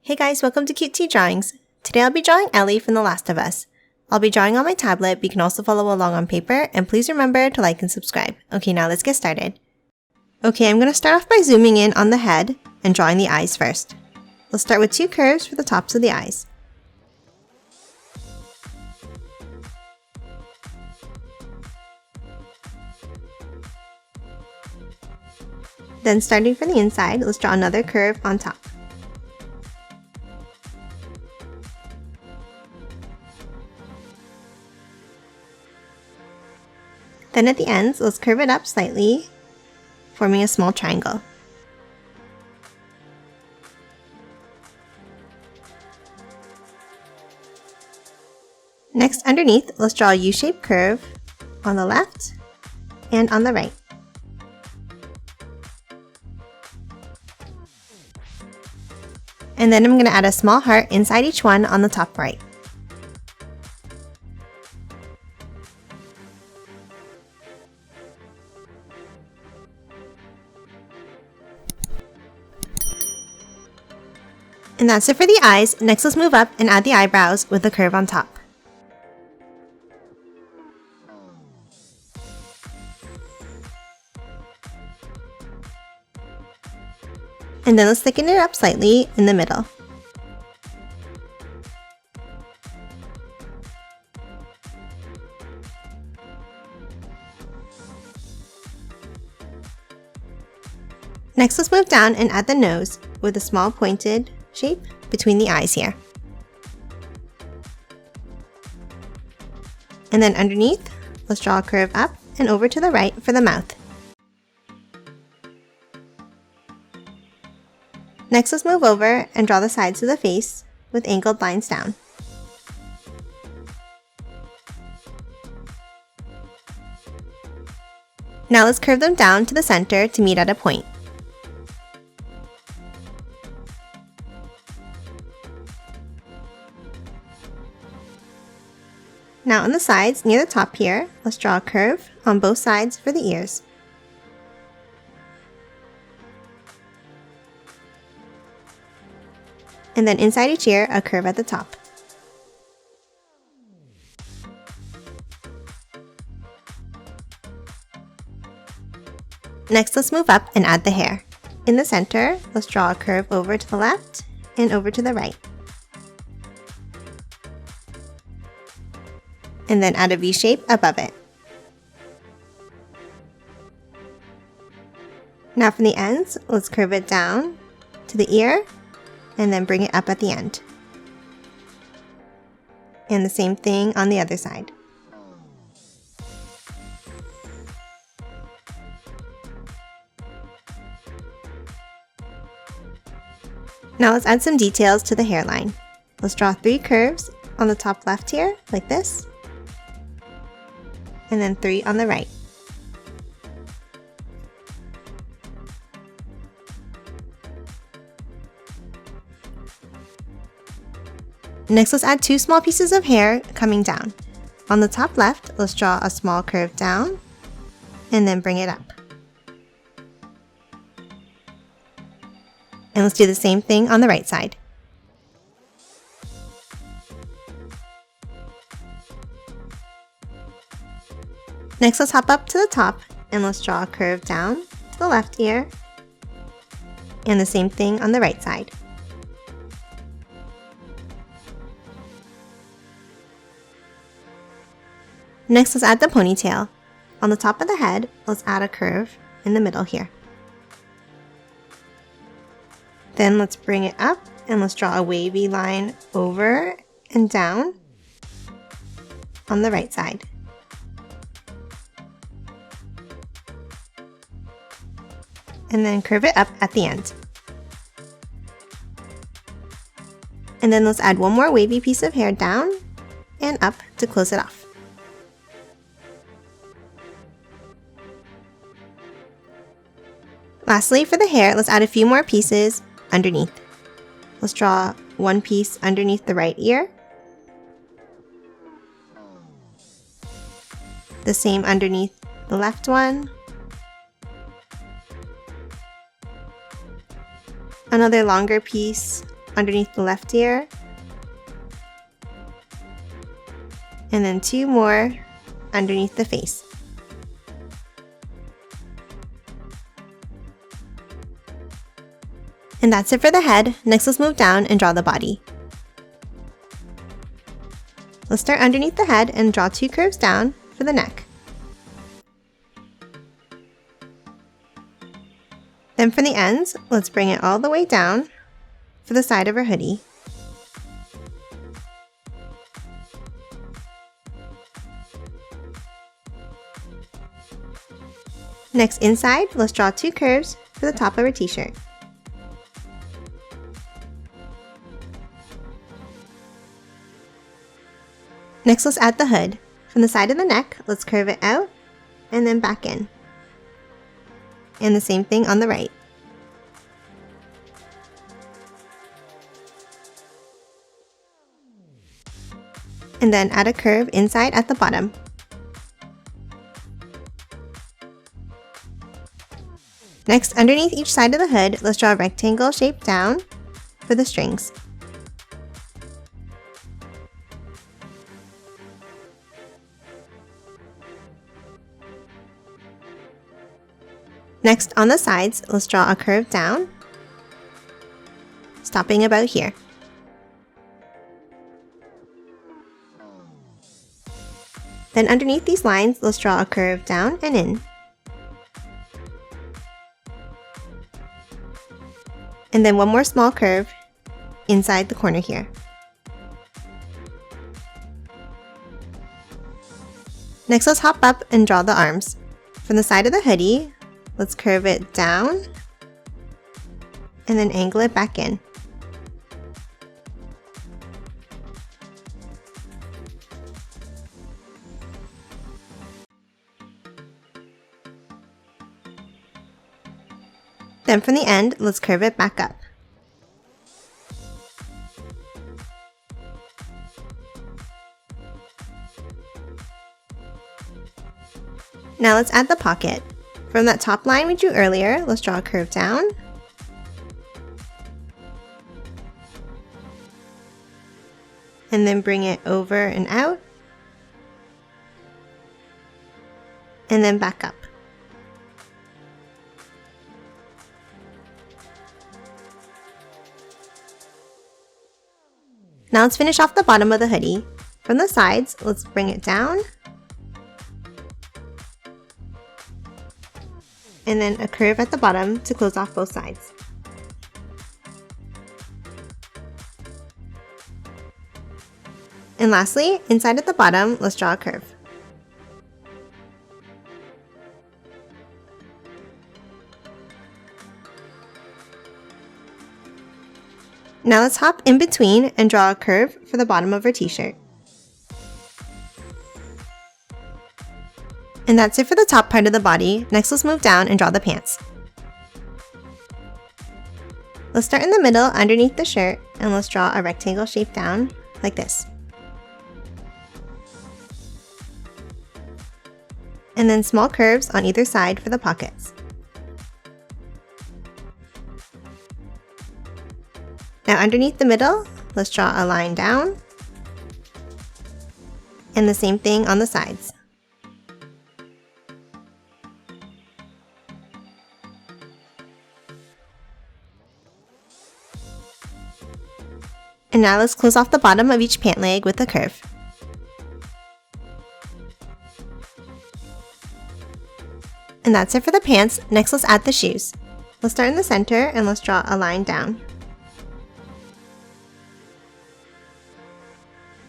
Hey guys, welcome to Cute Tea Drawings. Today I'll be drawing Ellie from The Last of Us. I'll be drawing on my tablet, but you can also follow along on paper, and please remember to like and subscribe. Okay, now let's get started. Okay, I'm going to start off by zooming in on the head and drawing the eyes first. We'll start with two curves for the tops of the eyes. Then starting from the inside, let's draw another curve on top. Then at the ends, let's curve it up slightly, forming a small triangle. Next, underneath, let's draw a U-shaped curve on the left and on the right. And then I'm going to add a small heart inside each one on the top right. And that's it for the eyes. Next, let's move up and add the eyebrows with a curve on top. And then let's thicken it up slightly in the middle. Next, let's move down and add the nose with a small pointed shape between the eyes here. And then underneath, let's draw a curve up and over to the right for the mouth. Next, let's move over and draw the sides of the face with angled lines down. Now let's curve them down to the center to meet at a point. Now on the sides, near the top here, let's draw a curve on both sides for the ears. And then inside each ear, a curve at the top. Next, let's move up and add the hair. In the center, let's draw a curve over to the left and over to the right. And then add a V shape above it. Now from the ends, let's curve it down to the ear and then bring it up at the end. And the same thing on the other side. Now let's add some details to the hairline. Let's draw 3 curves on the top left here, like this. And then 3 on the right. Next, let's add 2 small pieces of hair coming down. On the top left, let's draw a small curve down and then bring it up. And let's do the same thing on the right side. Next, let's hop up to the top and let's draw a curve down to the left ear and the same thing on the right side. Next, let's add the ponytail. On the top of the head, let's add a curve in the middle here. Then let's bring it up and let's draw a wavy line over and down on the right side. And then curve it up at the end. And then let's add one more wavy piece of hair down and up to close it off. Lastly, for the hair, let's add a few more pieces underneath. Let's draw one piece underneath the right ear. The same underneath the left one. Another longer piece underneath the left ear. And then 2 more underneath the face. And that's it for the head. Next, let's move down and draw the body. Let's start underneath the head and draw 2 curves down for the neck. Then for the ends, let's bring it all the way down for the side of her hoodie. Next, inside, let's draw 2 curves for the top of her t-shirt. Next, let's add the hood. From the side of the neck, let's curve it out and then back in. And the same thing on the right. And then add a curve inside at the bottom. Next, underneath each side of the hood, let's draw a rectangle shape down for the strings. Next, on the sides, let's draw a curve down, stopping about here. Then underneath these lines, let's draw a curve down and in. And then one more small curve inside the corner here. Next, let's hop up and draw the arms. From the side of the hoodie, let's curve it down and then angle it back in. Then from the end, let's curve it back up. Now let's add the pocket. From that top line we drew earlier, let's draw a curve down. And then bring it over and out. And then back up. Now let's finish off the bottom of the hoodie. From the sides, let's bring it down. And then a curve at the bottom to close off both sides. And lastly, inside at the bottom, let's draw a curve. Now let's hop in between and draw a curve for the bottom of her t-shirt. And that's it for the top part of the body. Next, let's move down and draw the pants. Let's start in the middle underneath the shirt and let's draw a rectangle shape down like this. And then small curves on either side for the pockets. Now underneath the middle, let's draw a line down. And the same thing on the sides. And now let's close off the bottom of each pant leg with a curve. And that's it for the pants. Next, let's add the shoes. Let's start in the center and let's draw a line down.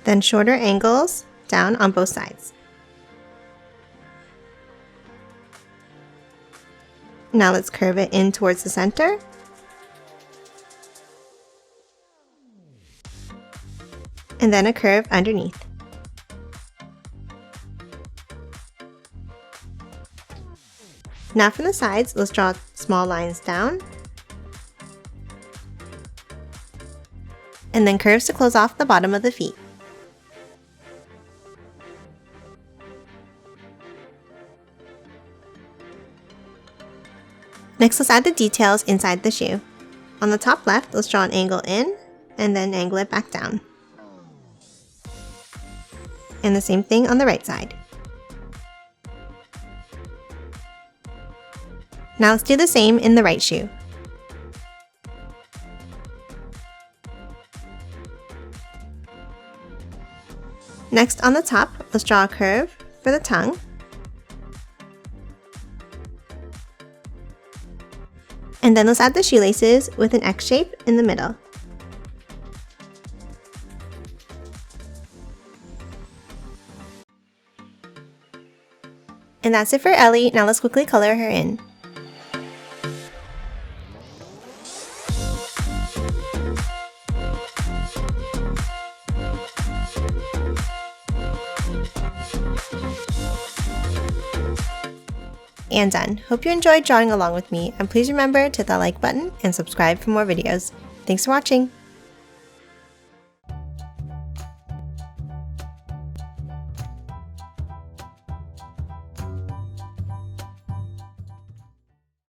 Then shorter angles down on both sides. Now let's curve it in towards the center. And then a curve underneath. Now from the sides, let's draw small lines down. And then curves to close off the bottom of the feet. Next, let's add the details inside the shoe. On the top left, let's draw an angle in and then angle it back down. And the same thing on the right side. Now let's do the same in the right shoe. Next, on the top, let's draw a curve for the tongue. And then let's add the shoelaces with an X shape in the middle. And that's it for Ellie. Now let's quickly color her in. And done. Hope you enjoyed drawing along with me, and please remember to hit that like button and subscribe for more videos. Thanks for watching!